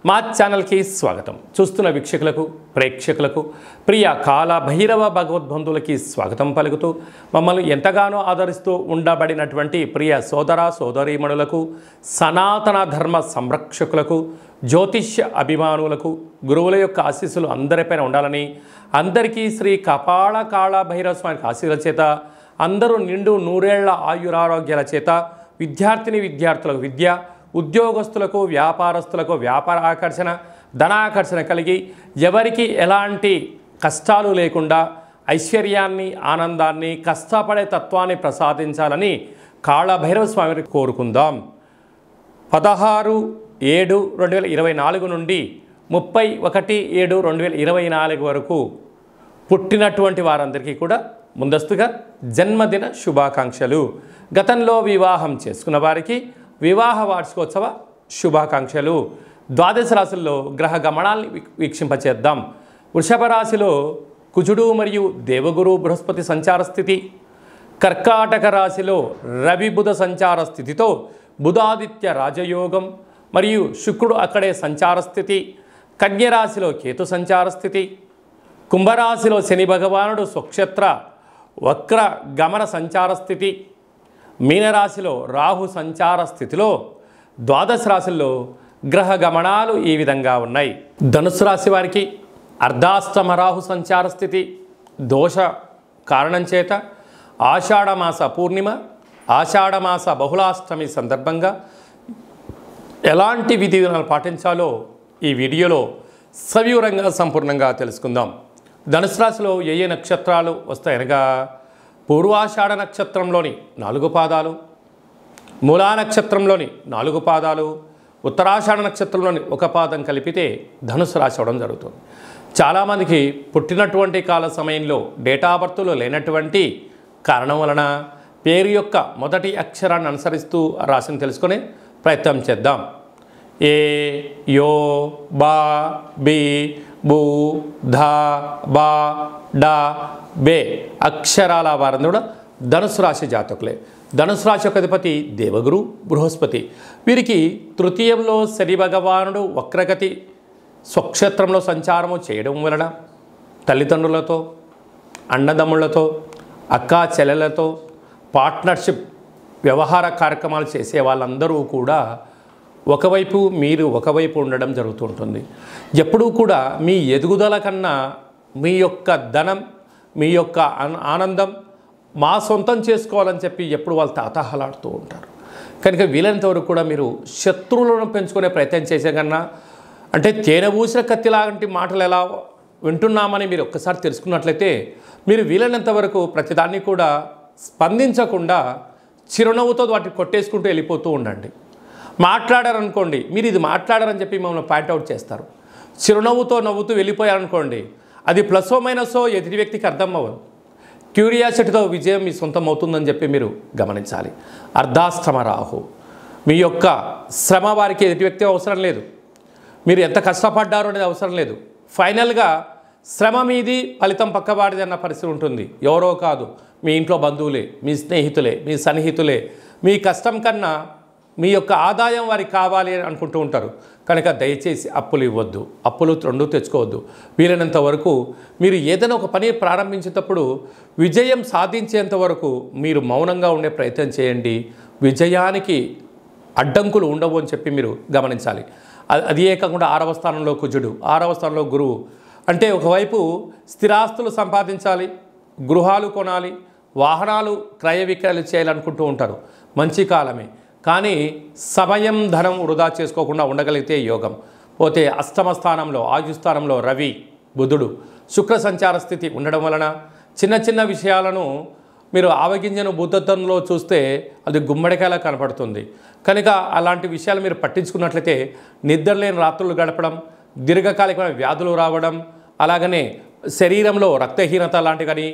మా ఛానల్కి స్వాగతం. చూస్తున్న వీక్షకులకు ప్రేక్షకులకు ప్రియ కాల భైరవ భగవద్బంధువులకి స్వాగతం పలుకుతూ మమ్మల్ని ఎంతగానో ఆదరిస్తూ ఉండబడినటువంటి ప్రియ సోదర సోదరీమణులకు సనాతన ధర్మ సంరక్షకులకు జ్యోతిష్య అభిమానులకు గురువుల యొక్క ఆశీస్సులు అందరిపైన ఉండాలని అందరికీ శ్రీ కపాల కాళ భైరవ స్వామి ఆశీస్సుల చేత అందరూ నిండు నూరేళ్ల ఆయురారోగ్యాల చేత విద్యార్థులకు విద్య ఉద్యోగస్తులకు వ్యాపారస్తులకు వ్యాపార ఆకర్షణ ధనాకర్షణ కలిగి ఎవరికి ఎలాంటి కష్టాలు లేకుండా ఐశ్వర్యాన్ని ఆనందాన్ని కష్టపడే తత్వాన్ని ప్రసాదించాలని కాళభైరవ స్వామిని కోరుకుందాం. 16/7/2024 నుండి 31/7/2024 వరకు పుట్టినటువంటి వారందరికీ కూడా ముందస్తుగా జన్మదిన శుభాకాంక్షలు. గతంలో వివాహం చేసుకున్న వారికి వివాహ వార్షికోత్సవ శుభాకాంక్షలు. ద్వాదశ రాశుల్లో గ్రహ గమనాల్ని వీక్షింపచేద్దాం. వృషభ రాశిలో కుజుడు మరియు దేవగురు బృహస్పతి సంచార స్థితి, కర్కాటక రాశిలో రవి బుధ సంచార స్థితితో బుధాదిత్య రాజయోగం మరియు శుక్రుడు అక్కడే సంచార స్థితి, కన్యరాశిలో కేతు సంచార స్థితి, కుంభరాశిలో శని భగవానుడు స్వక్షేత్ర వక్ర గమన సంచార స్థితి, మీనరాశిలో రాహు సంచార స్థితిలో ద్వాదశ రాశుల్లో గ్రహ గమనాలు ఈ విధంగా ఉన్నాయి. ధనుసు రాశి వారికి అర్ధాష్టమ రాహు సంచార స్థితి దోష కారణం చేత ఆషాఢమాస పూర్ణిమ ఆషాఢమాస బహుళాష్టమి సందర్భంగా ఎలాంటి విధి విధానాలు పాటించాలో ఈ వీడియోలో సవివరంగా సంపూర్ణంగా తెలుసుకుందాం. ధనుసు రాశిలో ఏ నక్షత్రాలు వస్తాయనగా పూర్వాషాఢ నక్షత్రంలోని 4 పాదాలు, మూలా నక్షత్రంలోని 4 పాదాలు, ఉత్తరాషాఢ నక్షత్రంలోని 1 పాదం కలిపితే ధనుసు రాశి అవడం జరుగుతుంది. చాలామందికి పుట్టినటువంటి కాల సమయంలో డేటా బర్త్లో లేనటువంటి కారణం వలన పేరు యొక్క మొదటి అక్షరాన్ని అనుసరిస్తూ రాశిని తెలుసుకునే ప్రయత్నం చేద్దాం. ఏ, యో, బా, బి, బూ, ధా, బా, డా, బే అక్షరాల వారందరూ కూడా ధనుసు రాశి జాతకులే. ధనుసు రాశి యొక్క అధిపతి దేవగురు బృహస్పతి. వీరికి తృతీయంలో శని భగవానుడు వక్రగతి స్వక్షేత్రంలో సంచారము చేయడం వలన తల్లిదండ్రులతో, అన్నదమ్ములతో, అక్కా చెల్లెలతో పార్ట్నర్షిప్ వ్యవహార కార్యక్రమాలు చేసే వాళ్ళందరూ కూడా ఒకవైపు మీరు ఒకవైపు ఉండడం జరుగుతుంటుంది. ఎప్పుడూ కూడా మీ ఎదుగుదల కన్నా మీ యొక్క ధనం, మీ యొక్క ఆనందం మా సొంతం చేసుకోవాలని చెప్పి ఎప్పుడు వాళ్ళు తాతహలాడుతూ ఉంటారు. కనుక వీలైనంతవరకు కూడా మీరు శత్రువులను పెంచుకునే ప్రయత్నం చేసే కన్నా అంటే తేనె పూసిన కత్తి లాంటి మాటలు ఎలా వింటున్నామని మీరు ఒక్కసారి తెలుసుకున్నట్లయితే మీరు వీలైనంత వరకు ప్రతిదాన్ని కూడా స్పందించకుండా చిరునవ్వుతో వాటిని కొట్టేసుకుంటూ వెళ్ళిపోతూ ఉండండి. మాట్లాడారనుకోండి, మీరు ఇది మాట్లాడారని చెప్పి మమ్మల్ని పాయింట్అవుట్ చేస్తారు. చిరునవ్వుతో నవ్వుతూ వెళ్ళిపోయారనుకోండి, అది ప్లస్ఓ మైనస్ఓ ఎదుటి వ్యక్తికి అర్థం అవ్వదు. క్యూరియాసిటీతో విజయం మీ సొంతం అవుతుందని చెప్పి మీరు గమనించాలి. అర్ధాష్టమ రాహు మీ యొక్క శ్రమ వారికి ఎదుటి వ్యక్తి అవసరం లేదు, మీరు ఎంత కష్టపడ్డారో అనేది అవసరం లేదు. ఫైనల్గా శ్రమ మీది ఫలితం పక్కవాడిది అన్న పరిస్థితి ఉంటుంది. ఎవరో కాదు, మీ ఇంట్లో బంధువులే, మీ స్నేహితులే, మీ సన్నిహితులే మీ కష్టం కన్నా మీ యొక్క ఆదాయం వారికి కావాలి అని అనుకుంటూ ఉంటారు. కనుక దయచేసి అప్పులు ఇవ్వద్దు, అప్పులు 2 తెచ్చుకోవద్దు. వీలైనంత వరకు మీరు ఏదైనా ఒక పని ప్రారంభించేటప్పుడు విజయం సాధించేంత వరకు మీరు మౌనంగా ఉండే ప్రయత్నం చేయండి. విజయానికి అడ్డంకులు ఉండవు అని చెప్పి మీరు గమనించాలి. అదే కాకుండా 6వ స్థానంలో కుజుడు, 6వ స్థానంలో గురువు. అంటే ఒకవైపు స్థిరాస్తులు సంపాదించాలి, గృహాలు కొనాలి, వాహనాలు క్రయ విక్రయాలు చేయాలనుకుంటూ ఉంటారు. మంచి కాలమే, కానీ సమయం ధనం వృధా చేసుకోకుండా ఉండగలిగితే యోగం. పోతే అష్టమ స్థానంలో ఆయుస్థానంలో రవి బుధుడు శుక్ర సంచార స్థితి ఉండడం వలన చిన్న చిన్న విషయాలను మీరు ఆవగింజను బుద్ధత్వంలో చూస్తే అది గుమ్మడికాయలా కనపడుతుంది. కనుక అలాంటి విషయాలు మీరు పట్టించుకున్నట్లయితే నిద్రలేని రాత్రులు గడపడం, దీర్ఘకాలికమైన వ్యాధులు రావడం, అలాగనే శరీరంలో రక్తహీనత లాంటివి కానీ,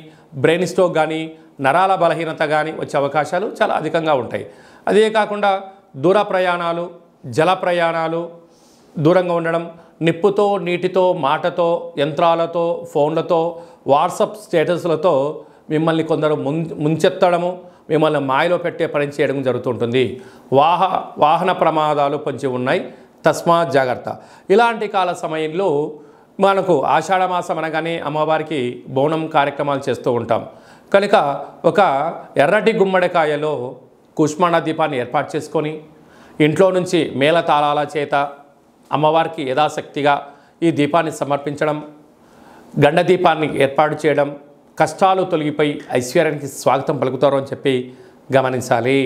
బ్రెయిన్ స్ట్రోక్ కానీ, నరాల బలహీనత కానీ వచ్చే అవకాశాలు చాలా అధికంగా ఉంటాయి. అదే కాకుండా దూర ప్రయాణాలు, జల ప్రయాణాలు దూరంగా ఉండడం, నిప్పుతో, నీటితో, మాటతో, యంత్రాలతో, ఫోన్లతో, వాట్సాప్ స్టేటస్లతో మిమ్మల్ని కొందరు ముంచెత్తడము, మిమ్మల్ని మాయలో పెట్టే పని చేయడం జరుగుతుంటుంది. వాహన ప్రమాదాలు పొంచి ఉన్నాయి. తస్మాత్ జాగ్రత్త. ఇలాంటి కాల సమయంలో మనకు ఆషాఢమాసం అనగానే అమ్మవారికి బోనం కార్యక్రమాలు చేస్తూ ఉంటాం కనుక ఒక ఎర్రటి గుమ్మడికాయలో కుష్మాండ దీపాన్ని ఏర్పాటు చేసుకొని ఇంట్లో నుంచి మేళతాళాల చేత అమ్మవారికి యథాశక్తిగా ఈ దీపాన్ని సమర్పించడం, గండ దీపాన్ని ఏర్పాటు చేయడం కష్టాలు తొలగిపోయి ఐశ్వర్యానికి స్వాగతం పలుకుతారు అని చెప్పి గమనించాలి.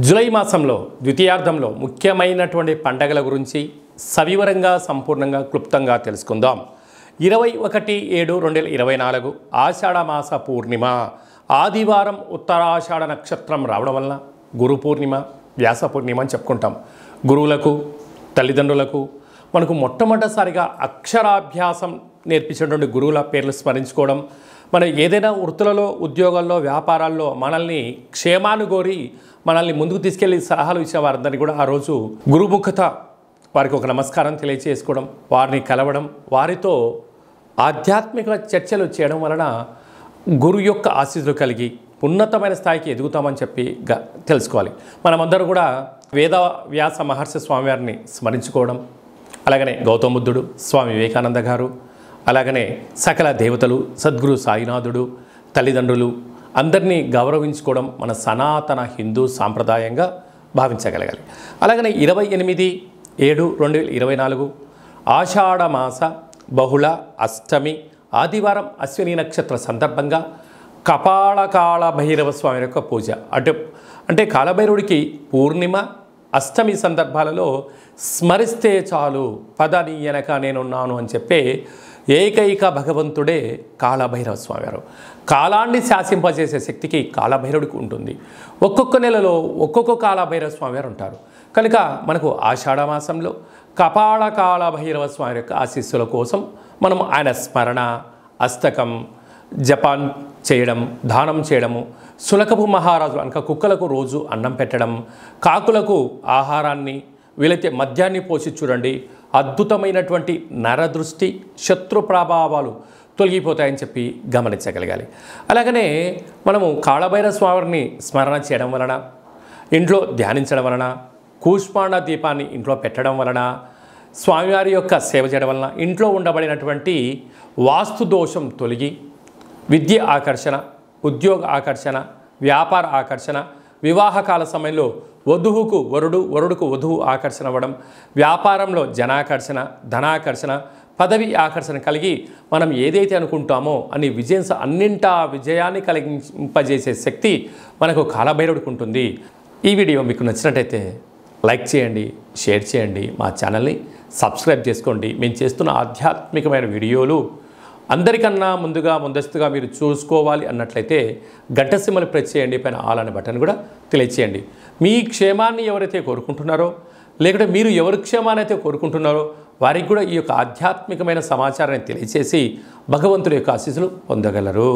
జూలై మాసంలో ద్వితీయార్థంలో ముఖ్యమైనటువంటి పండగల గురించి సవివరంగా సంపూర్ణంగా క్లుప్తంగా తెలుసుకుందాం. 21/7/2024 ఆషాఢమాస పూర్ణిమ ఆదివారం ఉత్తరాషాఢ నక్షత్రం రావడం వలన గురు పూర్ణిమ, వ్యాస పూర్ణిమ అని చెప్పుకుంటాం. గురువులకు, తల్లిదండ్రులకు మనకు మొట్టమొదటిసారిగా అక్షరాభ్యాసం నేర్పించినటువంటి గురువుల పేర్లు స్మరించుకోవడం, మన ఏదైనా వృత్తులలో, ఉద్యోగాల్లో, వ్యాపారాల్లో మనల్ని క్షేమానుగోరి మనల్ని ముందుకు తీసుకెళ్లి సలహాలు ఇచ్చే వారందరినీ కూడా ఆ రోజు గురుముఖత వారికి ఒక నమస్కారం తెలియచేసుకోవడం, వారిని కలవడం, వారితో ఆధ్యాత్మిక చర్చలు చేయడం వలన గురు యొక్క ఆశీస్సులు కలిగి ఉన్నతమైన స్థాయికి ఎదుగుతామని చెప్పి తెలుసుకోవాలి. మనమందరూ కూడా వేద వ్యాస మహర్షి స్వామివారిని స్మరించుకోవడం, అలాగనే గౌతమ బుద్ధుడు, స్వామి వివేకానంద గారు, అలాగనే సకల దేవతలు, సద్గురు సాయినాథుడు, తల్లిదండ్రులు అందరినీ గౌరవించుకోవడం మన సనాతన హిందూ సాంప్రదాయంగా భావించగలగాలి. అలాగనే 28/7/2024 ఆషాఢమాస బహుళ అష్టమి ఆదివారం అశ్విని నక్షత్ర సందర్భంగా కపాళకాళ భైరవ స్వామి యొక్క పూజ. అంటే కాళభైరవుడికి పూర్ణిమ, అష్టమి సందర్భాలలో స్మరిస్తే చాలు పదనీయనక నేనున్నాను అని చెప్పే ఏకైక భగవంతుడే కాళభైరవ స్వామివారు. కాలాన్ని శాసింపజేసే శక్తికి కాళభైరవుడికి ఉంటుంది. ఒక్కొక్క నెలలో ఒక్కొక్క కాళభైరవ స్వామివారు ఉంటారు కనుక మనకు ఆషాఢమాసంలో కపాళకాళ భైరవ స్వామి యొక్క ఆశీస్సుల కోసం మనం ఆయన స్మరణ, అష్టకం, జపాన్ చేయడం, దానం చేయడము, సులకపు మహారాజులు అనక కుక్కలకు రోజు అన్నం పెట్టడం, కాకులకు ఆహారాన్ని వీలైతే మద్యాన్ని పోసి చూడండి, అద్భుతమైనటువంటి నరదృష్టి, శత్రు ప్రభావాలు తొలగిపోతాయని చెప్పి గమనించగలగాలి. అలాగనే మనము కాళభైరవ స్వామిని స్మరణ చేయడం వలన, ఇంట్లో ధ్యానించడం వలన, కూష్మాండ దీపాన్ని ఇంట్లో పెట్టడం వలన, స్వామివారి యొక్క సేవ చేయడం వలన ఇంట్లో ఉండబడినటువంటి వాస్తు దోషం తొలగి విద్య ఆకర్షణ, ఉద్యోగ ఆకర్షణ, వ్యాపార ఆకర్షణ, వివాహకాల సమయంలో వధువుకు వరుడు, వరుడుకు వధువు ఆకర్షణ అవ్వడం, వ్యాపారంలో జనాకర్షణ, ధనాకర్షణ, పదవి ఆకర్షణ కలిగి మనం ఏదైతే అనుకుంటామో అని అన్నింటా విజయాన్ని కలిగింపజేసే శక్తి మనకు కాళభైరవుడికి ఉంటుంది. ఈ వీడియో మీకు నచ్చినట్టయితే లైక్ చేయండి, షేర్ చేయండి, మా ఛానల్ని సబ్స్క్రైబ్ చేసుకోండి. మేము చేస్తున్న ఆధ్యాత్మికమైన వీడియోలు అందరికన్నా ముందస్తుగా మీరు చూసుకోవాలి అన్నట్లయితే గంట సింబల్ ప్రెస్ చేయండి, పైన ఆల్ అనే బటన్ కూడా తెలియచేయండి. మీ క్షేమాన్ని ఎవరైతే కోరుకుంటున్నారో, లేకుంటే మీరు ఎవరి క్షేమాన్ని అయితే కోరుకుంటున్నారో వారికి కూడా ఈ యొక్క ఆధ్యాత్మికమైన సమాచారాన్ని తెలియచేసి భగవంతుడి యొక్క ఆశీస్సులు పొందగలరు.